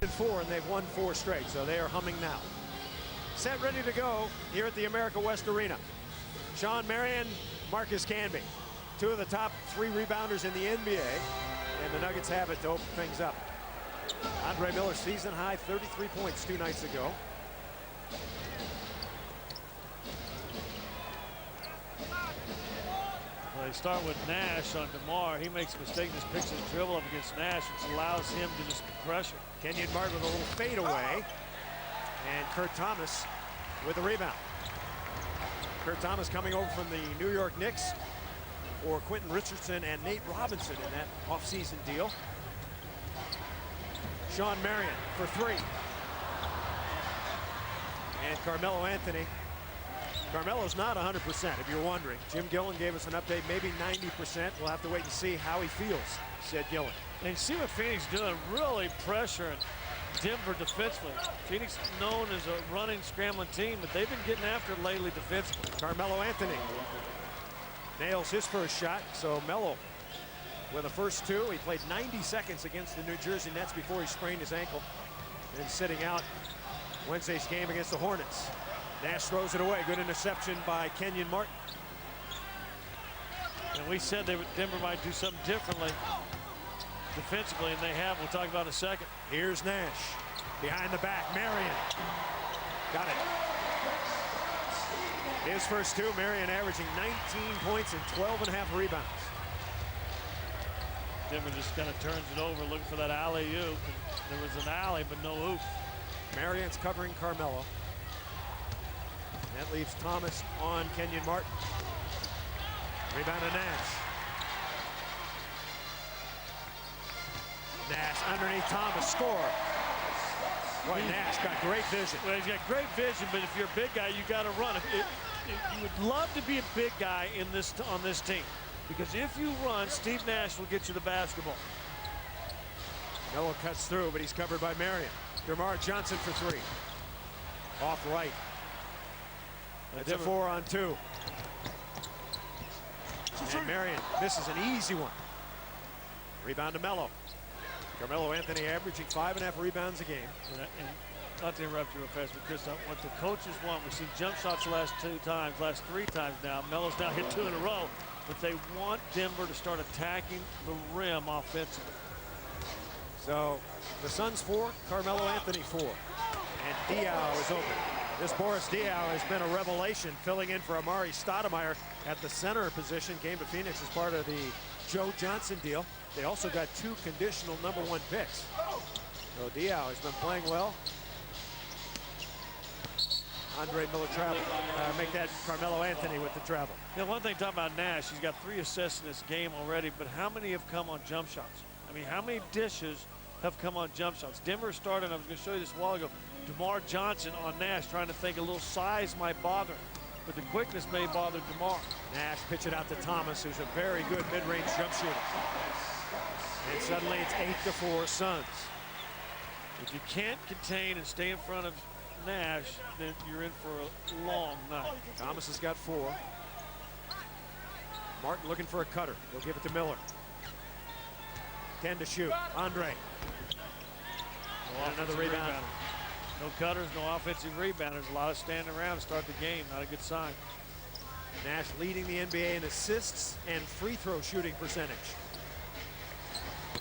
5-4, and they've won 4 straight, so they are humming now. Set, ready to go here at the America West Arena. Sean Marion, Marcus Camby, 2 of the top 3 rebounders in the NBA, and the Nuggets have it to open things up. Andre Miller, season high 33 points 2 nights ago. Well, they start with Nash on DeMar. He makes a mistake, just picks his dribble up against Nash, which allows him to just pressure. Kenyon Martin with a little fadeaway, and Kurt Thomas with the rebound. Kurt Thomas coming over from the New York Knicks for Quentin Richardson and Nate Robinson in that offseason deal. Sean Marion for 3. And Carmelo Anthony. Carmelo's not 100%, if you're wondering. Jim Gillen gave us an update, maybe 90%. We'll have to wait and see how he feels, said Gillen. And you see what Phoenix doing, really pressuring Denver defensively. Phoenix known as a running, scrambling team, but they've been getting after it lately defensively. Carmelo Anthony nails his first shot, so Melo with the first 2. He played 90 seconds against the New Jersey Nets before he sprained his ankle, and sitting out Wednesday's game against the Hornets. Nash throws it away. Good interception by Kenyon Martin. And we said Denver might do something differently defensively, and they have. We'll talk about in a second. Here's Nash behind the back. Marion got it. His first 2. Marion averaging 19 points and 12.5 rebounds. Denver just kind of turns it over, looking for that alley-oop. There was an alley, but no oop. Marion's covering Carmelo. That leaves Thomas on Kenyon Martin. Rebound to Nash. Nash underneath Thomas, score. Boy, Nash got great vision. Well, he's got great vision, but if you're a big guy, you got to run. You would love to be a big guy on this team, because if you run, Steve Nash will get you the basketball. Melo cuts through, but he's covered by Marion. DeMar Johnson for 3. Off right. It's a 4-on-2. And Marion misses an easy one. Rebound to Melo. Carmelo Anthony averaging 5.5 rebounds a game. And not to interrupt you real fast, but Chris, what the coaches want, we've seen jump shots the last 2 times, last 3 times now. Melo's now hit 2 in a row, but they want Denver to start attacking the rim offensively. So the Suns 4, Carmelo Anthony 4. And Diaw is open. This Boris Diaw has been a revelation, filling in for Amari Stoudemire at the center position. Came to Phoenix as part of the Joe Johnson deal. They also got 2 conditional #1 picks. So Diaw has been playing well. Andre Miller travel. Make that Carmelo Anthony with the travel. Yeah, one thing talking about Nash, he's got 3 assists in this game already, but how many have come on jump shots? I mean, how many dishes have come on jump shots? Denver started, I was going to show you this a while ago, DeMar Johnson on Nash, trying to think a little size might bother him, but the quickness may bother DeMar. Nash pitch it out to Thomas, who's a very good mid-range jump shooter. And suddenly it's 8-4 Suns. If you can't contain and stay in front of Nash, then you're in for a long night. Thomas has got 4. Martin looking for a cutter. He'll give it to Miller. 10 to shoot. Andre. Another rebound. No cutters, no offensive rebounders. A lot of standing around to start the game. Not a good sign. Nash leading the NBA in assists and free throw shooting percentage.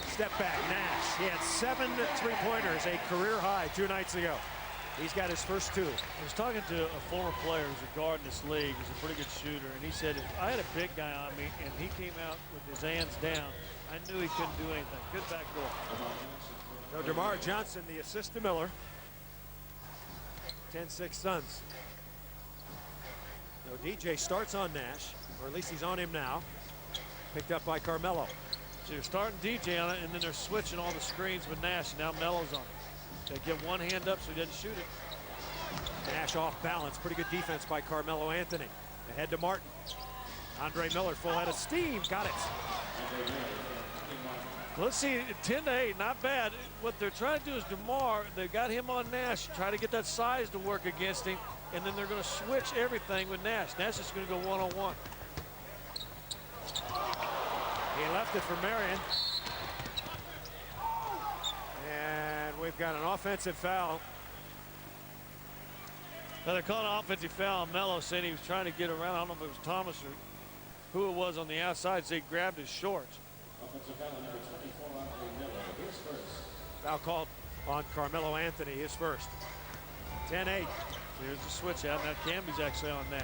Step back, Nash. He had 7 3-pointers, a career high 2 nights ago. He's got his first 2. I was talking to a former player who's a guard in this league, who's a pretty good shooter, and he said, if I had a big guy on me and he came out with his hands down, I knew he couldn't do anything. Good back door. So DeMar Johnson, the assist to Miller. 10-6 Suns. So DJ starts on Nash, or at least he's on him now. Picked up by Carmelo. So you're starting DJ on it, and then they're switching all the screens with Nash, and now Melo's on it. They get one hand up so he doesn't shoot it. Nash off balance. Pretty good defense by Carmelo Anthony. Ahead to Martin. Andre Miller full head of steam. Got it. Let's see, 10-8, not bad. What they're trying to do is DeMar, they got him on Nash, try to get that size to work against him, and then they're going to switch everything with Nash. Nash is going to go one-on-one. He left it for Marion. And we've got an offensive foul. Now they're calling an offensive foul on Melo, saying he was trying to get around. I don't know if it was Thomas or who it was on the outside. So he grabbed his shorts. Offensive foul number 24 on Melo. His first. Foul called on Carmelo Anthony, his first. 10-8. Here's the switch out. Now Camby's actually on Nash.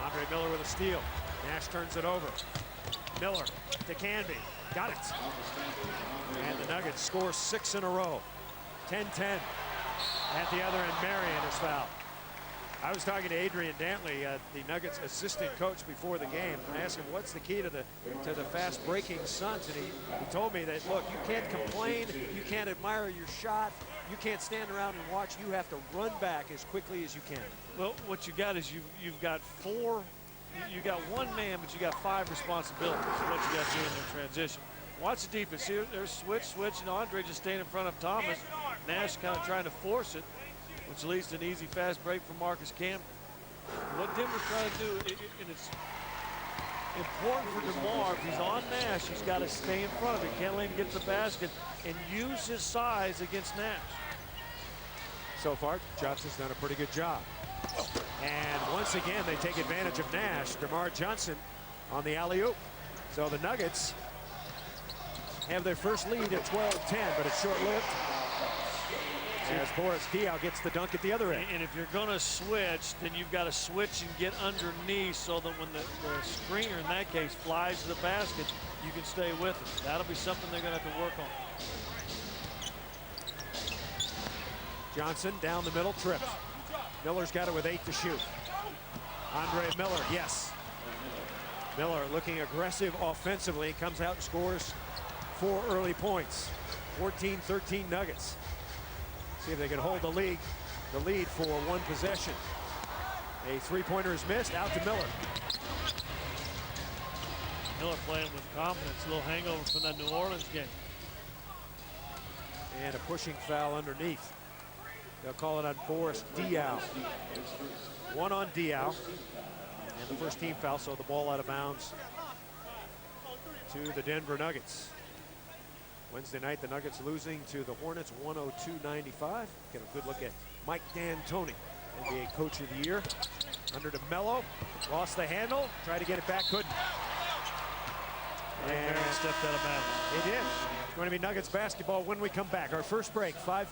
Andre Miller with a steal. Nash turns it over. Miller to Camby. Got it. And the Nuggets score 6 in a row. 10-10. At the other end, Marion is fouled. I was talking to Adrian Dantley, the Nuggets assistant coach, before the game. I asked him, what's the key to the fast-breaking Suns? And he told me that, look, you can't complain, you can't admire your shot, you can't stand around and watch. You have to run back as quickly as you can. Well, what you got is you've got four. You got one man, but you got 5 responsibilities. What you got to do in the transition. Watch the defense here. There's switch, and Andre just staying in front of Thomas. Nash kind of trying to force it, which leads to an easy fast break for Marcus Camby. What Denver's trying to do, and it's important for DeMar, if he's on Nash, he's got to stay in front of him. Can't let him get to the basket and use his size against Nash. So far, Johnson's done a pretty good job. And once again, they take advantage of Nash. DeMar Johnson on the alley-oop. So the Nuggets have their first lead at 12-10, but it's short-lived. As Boris Diaw gets the dunk at the other end. And if you're going to switch, then you've got to switch and get underneath so that when the screener, in that case, flies to the basket, you can stay with it. That'll be something they're going to have to work on. Johnson down the middle, tripped. Miller's got it with 8 to shoot. Andre Miller, yes. Miller looking aggressive offensively, comes out and scores 4 early points. 14-13 Nuggets. See if they can hold the lead for one possession. A 3-pointer is missed, out to Miller. Miller playing with confidence, a little hangover from that New Orleans game. And a pushing foul underneath. They'll call it on Boris Diaw. 1 on Diaw. And the first team foul, so the ball out of bounds to the Denver Nuggets. Wednesday night, the Nuggets losing to the Hornets 102-95. Get a good look at Mike D'Antoni, NBA Coach of the Year. Under to Melo, lost the handle, tried to get it back, couldn't. And stepped out of bounds. They did. It's going to be Nuggets basketball when we come back. Our first break, 5:15.